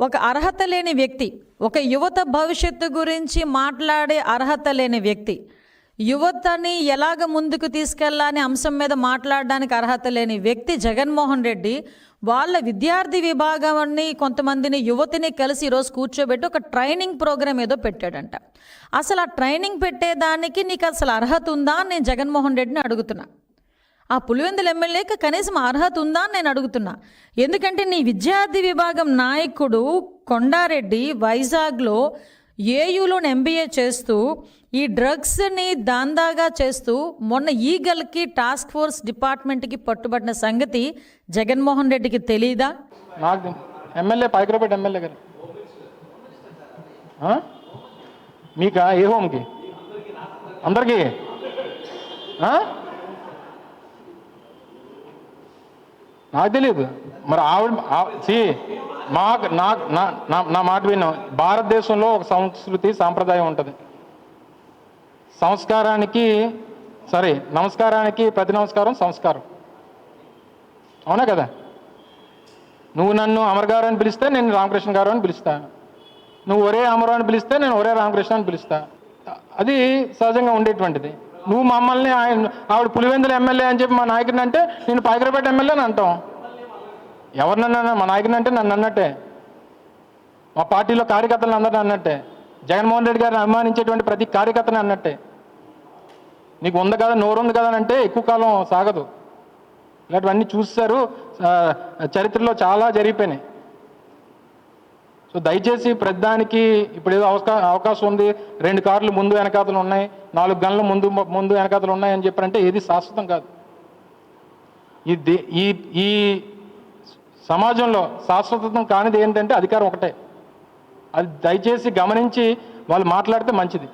ఒక అర్హత లేని వ్యక్తి, ఒక యువత భవిష్యత్తు గురించి మాట్లాడే అర్హత లేని వ్యక్తి, యువతని ఎలాగ ముందుకు తీసుకెళ్లాలనే అంశం మీద మాట్లాడడానికి అర్హత లేని వ్యక్తి జగన్మోహన్ రెడ్డి వాళ్ళ విద్యార్థి విభాగాన్ని కొంతమందిని యువతిని కలిసి ఈరోజు కూర్చోబెట్టి ఒక ట్రైనింగ్ ప్రోగ్రామ్ ఏదో పెట్టాడంట. అసలు ఆ ట్రైనింగ్ పెట్టేదానికి నీకు అసలు అర్హత ఉందా అని నేను జగన్మోహన్ రెడ్డిని అడుగుతున్నా. ఆ పులివెందుల ఎమ్మెల్యేకి కనీసం అర్హత ఉందా అని నేను అడుగుతున్నా. ఎందుకంటే నీ విద్యార్థి విభాగం నాయకుడు కొండారెడ్డి వైజాగ్లో ఏయూలో ఎంబీఏ చేస్తూ ఈ డ్రగ్స్ని దాందాగా చేస్తూ మొన్న ఈగల్కి టాస్క్ ఫోర్స్ డిపార్ట్మెంట్కి పట్టుబడిన సంగతి జగన్మోహన్ రెడ్డికి తెలీదా? నాకు ఎమ్మెల్యే పైకరపేట ఎమ్మెల్యే గారు మీకా ఏ హోమ్కి అందరికీ నాకు తెలియదు. మరి ఆవిడ మాకు నా మాట విన్నాం. భారతదేశంలో ఒక సంస్కృతి సాంప్రదాయం ఉంటుంది. నమస్కారానికి ప్రతి నమస్కారం సంస్కారం, అవునా కదా? నువ్వు నన్ను అమర్ గారు అని పిలిస్తే నేను రామకృష్ణ గారు అని పిలుస్తా, నువ్వు ఒరే అమరు అని పిలిస్తే నేను ఒరే రామకృష్ణ అని పిలుస్తా. అది సహజంగా ఉండేటువంటిది. నువ్వు మమ్మల్ని ఆవిడ పులివెందుల ఎమ్మెల్యే అని చెప్పి మా నాయకుడిని అంటే నేను పైకరపేట ఎమ్మెల్యే అని అంటాం. ఎవరినన్నా మా నాయకుడిని అంటే నన్ను అన్నట్టే, మా పార్టీలో కార్యకర్తలను అందరినీ అన్నట్టే, జగన్మోహన్ రెడ్డి గారిని అభిమానించేటువంటి ప్రతి కార్యకర్తని అన్నట్టే. నీకు ఉంది కదా, నోరు ఉంది కదా అంటే ఎక్కువ కాలం సాగదు. ఇలాంటివన్నీ చూస్తారు, చరిత్రలో చాలా జరిగిపోయినాయి. సో దయచేసి ప్రతిదానికి ఇప్పుడు ఏదో అవకాశం ఉంది, 2 కార్లు ముందు వెనకాతలు ఉన్నాయి, 4 గన్లు ముందు వెనకాతలు ఉన్నాయి అని చెప్పారంటే ఏది శాశ్వతం కాదు. ఈ సమాజంలో శాశ్వతం కానిది ఏంటంటే అధికారం ఒకటే. అది దయచేసి గమనించి వాళ్ళు మాట్లాడితే మంచిది.